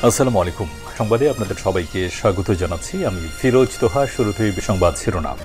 আসসালামু আলাইকুম। সংবাদে আপনাদের সবাইকে স্বাগত জানাচ্ছি। আমি ফিরোজ তোহা। শুরুতেই সংবাদ শিরোনাম।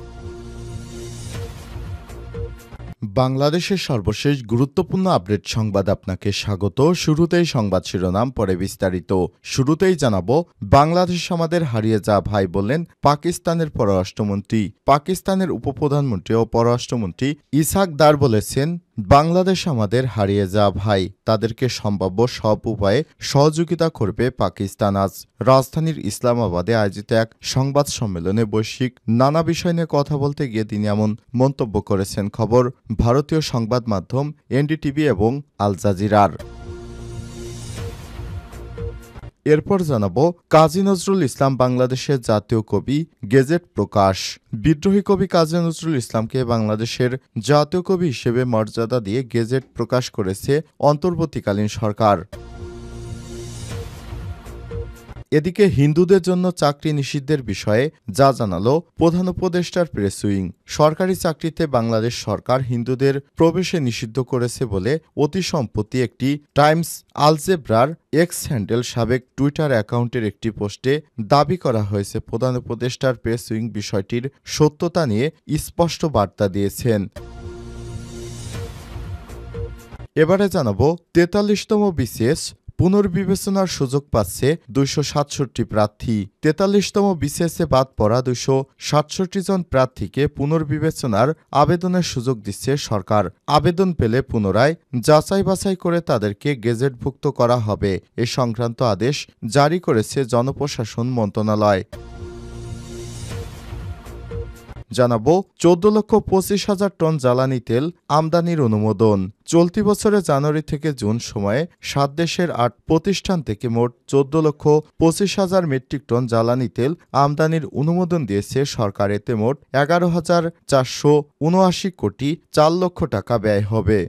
বাংলাদেশের সর্বশেষ গুরুত্বপূর্ণ আপডেট সংবাদ আপনাকে স্বাগত। শুরুতেই সংবাদ শিরোনাম, পরে বিস্তারিত। শুরুতেই জানাবো, বাংলাদেশ আমাদের হারিয়ে যা ভাই বললেন পাকিস্তানের পররাষ্ট্রমন্ত্রী। পাকিস্তানের উপপ্রধানমন্ত্রী ও পররাষ্ট্রমন্ত্রী ইসহাক দার বলেছেন, বাংলাদেশ আমাদের হারিয়ে যা ভাই, তাদেরকে সম্ভাব্য সব উপায়ে সহযোগিতা করবে পাকিস্তান। আজ রাজধানীর ইসলামাবাদে আয়োজিত এক সংবাদ সম্মেলনে বৈশ্বিক নানা বিষয় নিয়ে কথা বলতে গিয়ে তিনি এমন মন্তব্য করেছেন। খবর ভারতীয় সংবাদ মাধ্যম এনডিটিভি এবং আল জাজিরার। এরপর জানাবো, কাজী নজরুল ইসলাম বাংলাদেশের জাতীয় কবি, গেজেট প্রকাশ। বিদ্রোহী কবি কাজী নজরুল ইসলামকে বাংলাদেশের জাতীয় কবি হিসেবে মর্যাদা দিয়ে গেজেট প্রকাশ করেছে অন্তর্বর্তীকালীন সরকার। এদিকে হিন্দুদের জন্য চাকরি নিষিদ্ধের বিষয়ে যা জানালো প্রধান উপদেষ্টার প্রেস উইং। সরকারি চাকরিতে বাংলাদেশ সরকার হিন্দুদের প্রবেশে নিষিদ্ধ করেছে বলে অতি সম্প্রতি একটি টাইমস আলজেব্রার এক্স হ্যান্ডেল সাবেক টুইটার অ্যাকাউন্টের একটি পোস্টে দাবি করা হয়েছে। প্রধান উপদেষ্টার প্রেস উইং বিষয়টির সত্যতা নিয়ে স্পষ্ট বার্তা দিয়েছেন। এবারে জানাবো, ৪৩তম বিসিএস পুনর্বিবেচনার সুযোগ পাচ্ছে ২৬৭ প্রার্থী। ৪৩তম বিসিএসে বাদ পড়া ২৬৭ জন প্রার্থীকে পুনর্বিবেচনার আবেদনের সুযোগ দিচ্ছে সরকার। আবেদন পেলে পুনরায় যাচাই বাছাই করে তাদেরকে গেজেটভুক্ত করা হবে। এ সংক্রান্ত আদেশ জারি করেছে জনপ্রশাসন মন্ত্রণালয়। জানাবো, ১৪,২৫,০০০ টন জ্বালানি তেল আমদানির অনুমোদন। চলতি বছরের জানুয়ারি থেকে জুন সময়ে ৭ দেশের ৮ প্রতিষ্ঠান থেকে মোট ১৪,২৫,০০০ মেট্রিক টন জ্বালানি তেল আমদানির অনুমোদন দিয়েছে সরকার। এতে মোট ১১,৪৭৯ কোটি ৪ লক্ষ টাকা ব্যয় হবে।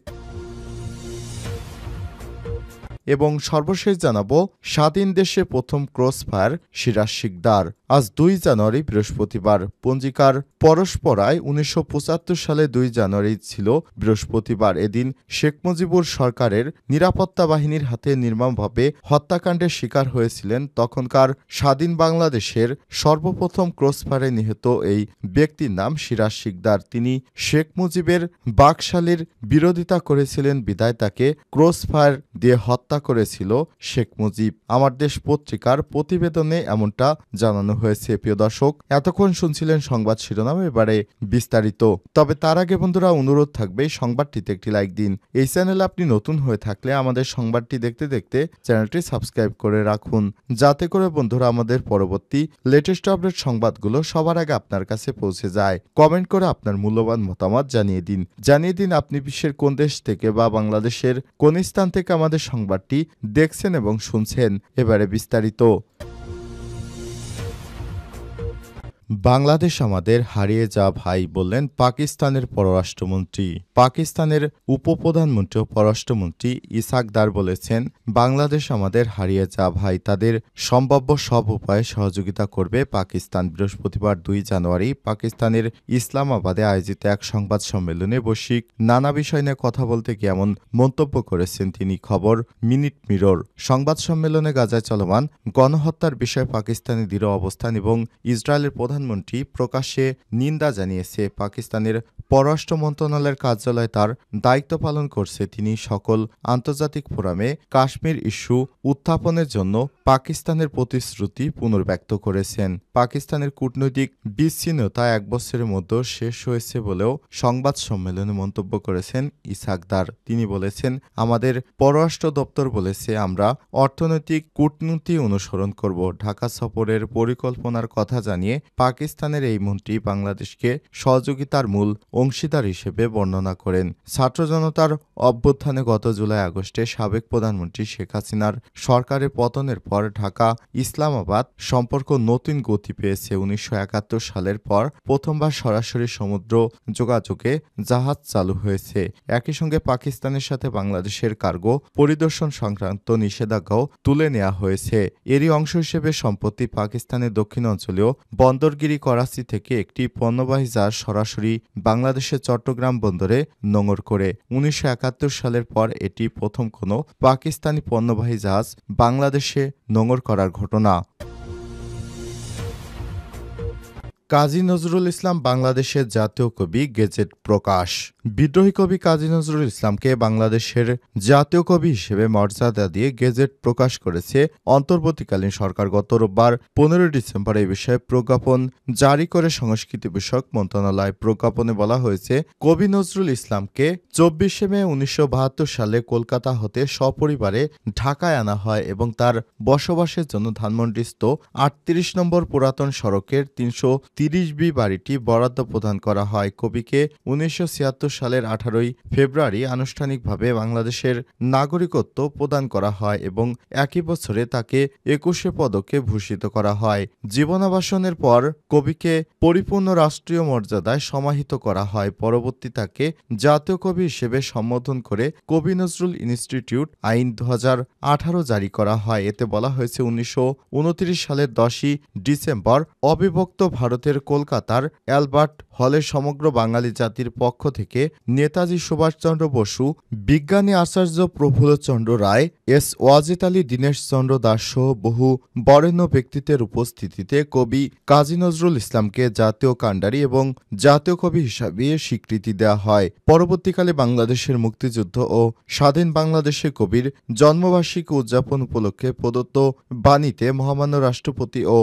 এবং সর্বশেষ জানাবো, স্বাধীন দেশে প্রথম ক্রস ফায়ার সিরাজ শিকদার। আজ ২ জানুয়ারি বৃহস্পতিবার। পঞ্জিকার পরস্পরায় ১৯৭৫ সালে ২ জানুয়ারি ছিল বৃহস্পতিবার। এদিন শেখ মুজিবুর সরকারের নিরাপত্তা বাহিনীর হাতে নির্মমভাবে হত্যাকাণ্ডের শিকার হয়েছিলেন তখনকার স্বাধীন বাংলাদেশের সর্বপ্রথম ক্রসফায়ারে নিহত এই ব্যক্তির নাম সিরাজ শিকদার। তিনি শেখ মুজিবের বাকশালীর বিরোধিতা করেছিলেন বিধায় তাকে ক্রসফায়ার দিয়ে হত্যা করেছিল শেখ মুজিব। আমার দেশ পত্রিকার প্রতিবেদনে এমনটা জানানো হয়েছে। প্রিয় দর্শক, এতক্ষণ শুনছিলেন সংবাদ শিরোনাম, এবারে বিস্তারিত। তবে তার আগে বন্ধুরা, অনুরোধ থাকবে সংবাদটিতে একটি লাইক দিন। এই চ্যানেলে আপনি নতুন হয়ে থাকলে আমাদের সংবাদটি দেখতে দেখতে চ্যানেলটি সাবস্ক্রাইব করে রাখুন, যাতে করে বন্ধুরা আমাদের পরবর্তী লেটেস্ট আপডেট সংবাদগুলো সবার আগে আপনার কাছে পৌঁছে যায়। কমেন্ট করে আপনার মূল্যবান মতামত জানিয়ে দিন আপনি বিশ্বের কোন দেশ থেকে বা বাংলাদেশের কোন স্থান থেকে আমাদের সংবাদটি দেখছেন এবং শুনছেন। এবারে বিস্তারিত। বাংলাদেশ আমাদের হারিয়ে যা ভাই বললেন পাকিস্তানের পররাষ্ট্রমন্ত্রী। পাকিস্তানের উপপ্রধানমন্ত্রী ও পররাষ্ট্রমন্ত্রী ইসহাক দার বলেছেন, বাংলাদেশ আমাদের হারিয়ে যা ভাই, তাদের সম্ভাব্য সব উপায়ে সহযোগিতা করবে পাকিস্তান। বৃহস্পতিবার ২ জানুয়ারি পাকিস্তানের ইসলামাবাদে আয়োজিত এক সংবাদ সম্মেলনে বৈশ্বিক নানা বিষয় নিয়ে কথা বলতে গিয়ে এমন মন্তব্য করেছেন তিনি। খবর মিনিট মিরর। সংবাদ সম্মেলনে গাজায় চলমান গণহত্যার বিষয়ে পাকিস্তানের দৃঢ় অবস্থান এবং ইসরায়েলের প্রধানমন্ত্রী প্রকাশ্যে নিন্দা জানিয়েছে। পাকিস্তানের পররাষ্ট্র মন্ত্রণালয়ের কার্যালয় তার দায়িত্ব পালন করছে। তিনি সকল আন্তর্জাতিক ফোরামে কাশ্মীর ইস্যু উত্থাপনের জন্য পাকিস্তানের প্রতিশ্রুতি পুনর্ব্যক্ত করেছেন। পাকিস্তানের কূটনৈতিক বিচ্ছিন্নতা ১ বছরের মধ্যে শেষ হয়েছে বলেও সংবাদ সম্মেলনে মন্তব্য করেছেন ইসহাক দার। তিনি বলেছেন, আমাদের পররাষ্ট্র দপ্তর বলেছে আমরা অর্থনৈতিক কূটনীতি অনুসরণ করব। ঢাকা সফরের পরিকল্পনার কথা জানিয়ে পাকিস্তানের এই মন্ত্রী বাংলাদেশকে সহযোগিতার মূল অংশীদার হিসেবে বর্ণনা করেন। ছাত্র জনতার অভ্যুত্থানে গত জুলাই আগস্টে সাবেক প্রধানমন্ত্রী শেখ হাসিনার সরকারের পতনের পর ঢাকা ইসলামাবাদ সম্পর্ক নতুন গতি পেয়েছে। ১৯৭১ সালের পর প্রথমবার সরাসরি সমুদ্র যোগাযোগে জাহাজ চালু হয়েছে। একই সঙ্গে পাকিস্তানের সাথে বাংলাদেশের কার্গো পরিদর্শন সংক্রান্ত নিষেধাজ্ঞাও তুলে নেওয়া হয়েছে। এরই অংশ হিসেবে সম্প্রতি পাকিস্তানের দক্ষিণ অঞ্চলীয় বন্দর বন্দরগিরি করাচি থেকে একটি পণ্যবাহী জাহাজ সরাসরি বাংলাদেশের চট্টগ্রাম বন্দরে নোঙর করে। ১৯৭১ সালের পর এটি প্রথম কোনো পাকিস্তানি পণ্যবাহী জাহাজ বাংলাদেশে নোঙর করার ঘটনা। কাজী নজরুল ইসলাম বাংলাদেশের জাতীয় কবি, গেজেট প্রকাশ। বিদ্রোহী কবি কাজী নজরুল ইসলামকে বাংলাদেশের জাতীয় কবি হিসেবে মর্যাদা দিয়ে গেজেট প্রকাশ করেছে অন্তর্বর্তীকালীন সরকার। গত রোববার ১৫ ডিসেম্বর এই বিষয়ে প্রজ্ঞাপন জারি করে সংস্কৃতি বিষয়ক মন্ত্রণালয়। প্রজ্ঞাপনে বলা হয়েছে, কবি নজরুল ইসলামকে ২৪শে মে ১৯৭২ সালে কলকাতা হতে সপরিবারে ঢাকায় আনা হয় এবং তার বসবাসের জন্য ধানমন্ডিস্থ ৩৮ নম্বর পুরাতন সড়কের ৩৩০B বাড়িটি বরাদ্দ প্রদান করা হয়। কবিকে ১৯৭৬ সালের ১৮ই ফেব্রুয়ারি আনুষ্ঠানিকভাবে বাংলাদেশের নাগরিকত্ব প্রদান করা হয় এবং একই বছরে তাকে ২১শে পদকে ভূষিত করা হয়। জীবনাবসানের পর কবিকে পরিপূর্ণ রাষ্ট্রীয় মর্যাদায় সমাহিত করা হয়। পরবর্তী তাকে জাতীয় কবি হিসেবে সম্বোধন করে কবি নজরুল ইনস্টিটিউট আইন ২০১৮ জারি করা হয়। এতে বলা হয়েছে, ১৯২৯ সালের ১০ই ডিসেম্বর অবিভক্ত ভারতের কলকাতার অ্যালবার্ট হলে সমগ্র বাঙালি জাতির পক্ষ থেকে নেতাজি সুভাষচন্দ্র বসু, বিজ্ঞানী আচার্য প্রফুল্লচন্দ্র রায়, এস ওয়াজেদ আলী, দীনেশচন্দ্র দাস সহ বহু বরেণ্য ব্যক্তিত্বের উপস্থিতিতে কবি কাজী নজরুল ইসলামকে জাতীয় কান্ডারি এবং জাতীয় কবি হিসাবে স্বীকৃতি দেওয়া হয়। পরবর্তীকালে বাংলাদেশের মুক্তিযুদ্ধ ও স্বাধীন বাংলাদেশে কবির জন্মবার্ষিকী উদযাপন উপলক্ষে প্রদত্ত বাণীতে মহামান্য রাষ্ট্রপতি ও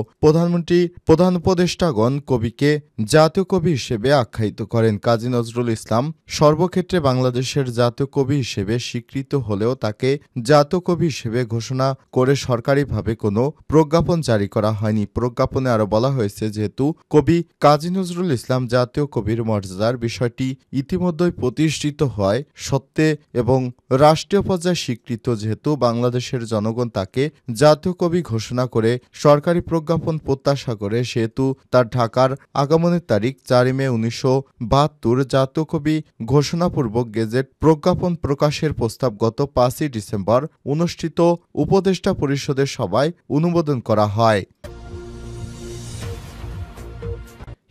প্রধান উপদেষ্টাগণ কবিকে জাতীয় কবি হিসেবে আখ্যায়িত করেন। কাজী নজরুল ইসলাম সর্বক্ষেত্রে বাংলাদেশের জাতীয় কবি হিসেবে স্বীকৃত হলেও তাকে জাতীয় কবি হিসেবে ঘোষণা করে সরকারিভাবে কোনো প্রজ্ঞাপন জারি করা হয়নি। প্রজ্ঞাপনে আরও বলা হয়েছে, যেহেতু কবি কাজী নজরুল ইসলাম জাতীয় কবির মর্যাদার বিষয়টি ইতিমধ্যেই প্রতিষ্ঠিত হয় সত্ত্বে এবং রাষ্ট্রীয় পর্যায়ে স্বীকৃত, যেহেতু বাংলাদেশের জনগণ তাকে জাতীয় কবি ঘোষণা করে সরকারি প্রজ্ঞাপন প্রত্যাশা করে, সেহেতু তার ঢাকার আগমনের তারিখ ৪ মে ১৯৭২ জাতীয় কবি ঘোষণাপূর্বক গেজেট প্রজ্ঞাপন প্রকাশের প্রস্তাব গত ৫ই ডিসেম্বর অনুষ্ঠিত উপদেষ্টা পরিষদের সভায় অনুমোদন করা হয়।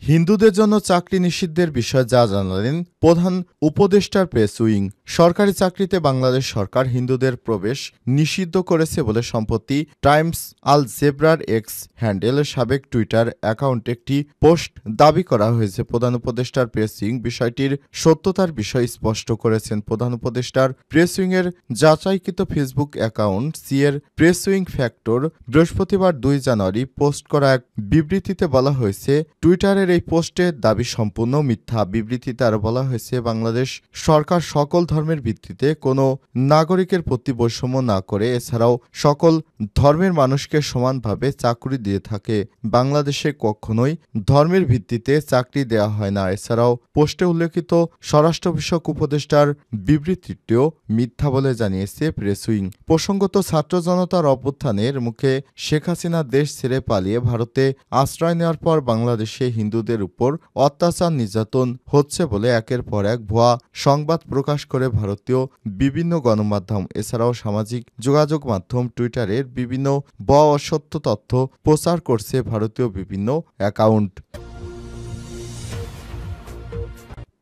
হিন্দুদের জন্য চাকরি নিষিদ্ধের বিষয়ে যা জানালেন প্রধান উপদেষ্টার প্রেস উইং। সরকারি চাকরিতে বাংলাদেশ সরকার হিন্দুদের প্রবেশ নিষিদ্ধ করেছে বলে সম্প্রতি টাইমস আল জেব্রার এক্স হ্যান্ডেল সাবেক টুইটার অ্যাকাউন্টে একটি পোস্ট দাবি করা হয়েছে। প্রধান উপদেষ্টার প্রেস উইং বিষয়টির সত্যতার বিষয় স্পষ্ট করেছেন। প্রধান উপদেষ্টার প্রেস উইংয়ের যাচাইকৃত ফেসবুক অ্যাকাউন্ট সিএর প্রেস উইং ফ্যাক্টর বৃহস্পতিবার ২ জানুয়ারি পোস্ট করা এক বিবৃতিতে বলা হয়েছে, টুইটারের এই পোস্টের দাবি সম্পূর্ণ মিথ্যা। বিবৃতিতে আরও বলা হয়েছে, বাংলাদেশ সরকার সকল ধর্মের ভিত্তিতে কোনো নাগরিকের প্রতি বৈষম্য না করে এছাড়াও সকল ধর্মের মানুষকে সমানভাবে চাকরি দিয়ে থাকে। বাংলাদেশে কখনোই ধর্মের ভিত্তিতে চাকরি দেওয়া হয় না। এছাড়াও পোস্টে উল্লেখিত স্বরাষ্ট্র বিষয়ক উপদেষ্টার বিবৃতিটিও মিথ্যা বলে জানিয়েছে প্রেস উইং। প্রসঙ্গত, ছাত্র জনতার অভ্যুত্থানের মুখে শেখ হাসিনা দেশ ছেড়ে পালিয়ে ভারতে আশ্রয় নেওয়ার পর বাংলাদেশে হিন্দুদের উপর অত্যাচার নির্যাতন হচ্ছে বলে একের পর এক ভুয়া সংবাদ প্রকাশ করে ভারতীয় বিভিন্ন গণমাধ্যম এছাড়াও সামাজিক যোগাযোগ মাধ্যম টুইটারের বিভিন্ন ভুয়া অসত্য তথ্য প্রচার করছে ভারতীয় বিভিন্ন অ্যাকাউন্ট।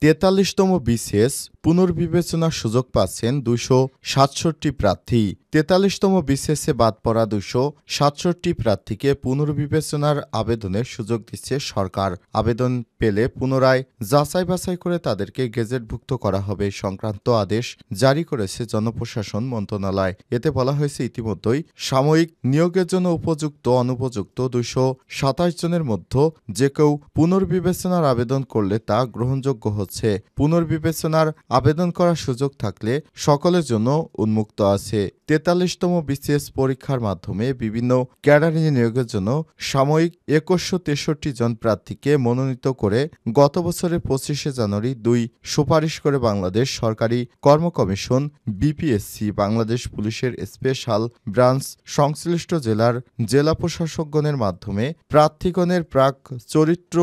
৪৩তম বিসিএস পুনর্বিবেচনার সুযোগ পাচ্ছেন ২৬৭ প্রার্থী। ৪৩তম বিসিএসে বাদ পড়া ২৬৭ প্রার্থীকে পুনর্বিবেচনার আবেদনের সুযোগ দিচ্ছে সরকার। আবেদন পেলে পুনরায় যাচাই বাছাই করে তাদেরকে গেজেটভুক্ত করা হবে সংক্রান্ত আদেশ জারি করেছে জনপ্রশাসন মন্ত্রণালয়। এতে বলা হয়েছে, ইতিমধ্যেই সাময়িক নিয়োগের জন্য উপযুক্ত অনুপযুক্ত ২২৭ জনের মধ্যে যে কেউ পুনর্বিবেচনার আবেদন করলে তা গ্রহণযোগ্য হচ্ছে। পুনর্বিবেচনার আবেদন করার সুযোগ থাকলে সকলের জন্য উন্মুক্ত আছে। ৪৩তম বিসিএস পরীক্ষার মাধ্যমে বিভিন্ন ক্যাডারে নিয়োগের জন্য সাময়িক ২১৬৩ জন প্রার্থীকে মনোনীত করে গত বছরের ২৫শে জানুয়ারি ২ সুপারিশ করে বাংলাদেশ সরকারি কর্ম কমিশন বিপিএসসি বাংলাদেশ পুলিশের স্পেশাল ব্রাঞ্চ সংশ্লিষ্ট জেলার জেলা প্রশাসকগণের মাধ্যমে প্রার্থীগণের প্রাক চরিত্র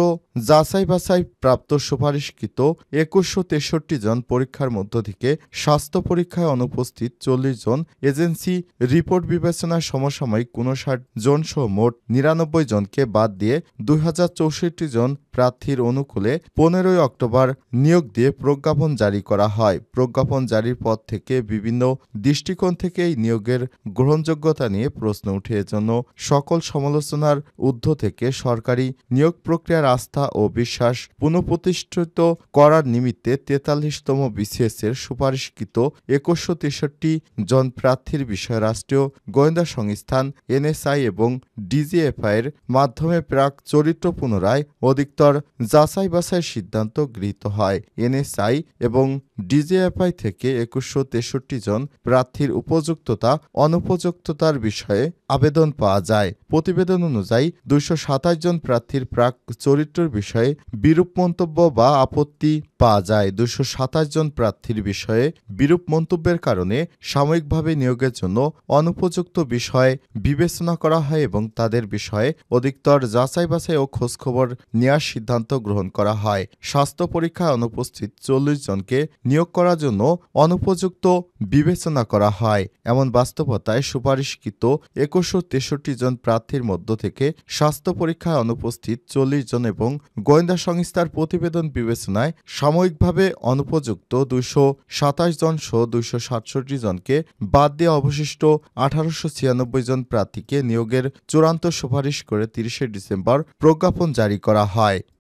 যাচাই বাছাই প্রাপ্ত সুপারিশকৃত 2163 জন পরীক্ষার মধ্য থেকে স্বাস্থ্য পরীক্ষায় অনুপস্থিত 40 জন, এজেন্সি রিপোর্ট বিবেচনায় সমসাময়িক 59 জন সহ মোট 99 জনকে বাদ দিয়ে 2064 জন প্রার্থীর অনুকূলে 15 অক্টোবর নিয়োগ দিয়ে প্রজ্ঞাপন জারি করা হয়। প্রজ্ঞাপন জারির পর থেকে বিভিন্ন দৃষ্টিকোণ থেকে এই নিয়োগের গ্রহণযোগ্যতা নিয়ে প্রশ্ন উঠে। এজন্য সকল সমালোচনার ঊর্ধ্ব থেকে সরকারি নিয়োগ প্রক্রিয়ার আস্থা ও বিশ্বাস পুনঃপ্রতিষ্ঠিত করার নিমিত্তে 43তম বিসিএসের সুপারিশকৃত 2163 জন প্রার্থীর বিষয়ে রাষ্ট্রীয় গোয়েন্দা সংস্থান এনএসআই এবং ডিজিএফআই এর মাধ্যমে প্রাক চরিত্র পুনরায় অধিকতর যাচাই বাছাইয়ের সিদ্ধান্ত গৃহীত হয়। এনএসআই এবং ডিজিএফআই থেকে 2163 জন প্রার্থীর উপযুক্ততা অনুপযুক্ততার বিষয়ে আবেদন পাওয়া যায়। প্রতিবেদন অনুযায়ী 227 জন প্রার্থীর প্রাক চরিত্রের বিষয়ে বিরূপ মন্তব্য বা আপত্তি পাওয়া যায়। 227 জন প্রার্থীর বিষয়ে বিরূপ মন্তব্যের কারণে সাময়িকভাবে নিয়োগের জন্য অনুপযুক্ত বিষয় বিবেচনা করা হয় এবং তাদের বিষয়ে অধিকতর যাচাই বাছাই ও খোঁজখবর নেওয়ার সিদ্ধান্ত গ্রহণ করা হয়। স্বাস্থ্য পরীক্ষায় অনুপস্থিত 40 জনকে নিয়োগ করার জন্য অনুপযুক্ত বিবেচনা করা হয়। এমন বাস্তবতায় সুপারিশকৃত 2163 জন প্রার্থীর মধ্য থেকে স্বাস্থ্য পরীক্ষায় অনুপস্থিত 40 জন এবং গোয়েন্দা সংস্থার প্রতিবেদন বিবেচনায় সাময়িকভাবে অনুপযুক্ত 227 জন সহ 267 জনকে বাদ দিয়ে অবশিষ্ট 1896 জন প্রার্থীকে নিয়োগের চূড়ান্ত সুপারিশ করে 30 ডিসেম্বর প্রজ্ঞাপন জারি করা হয়।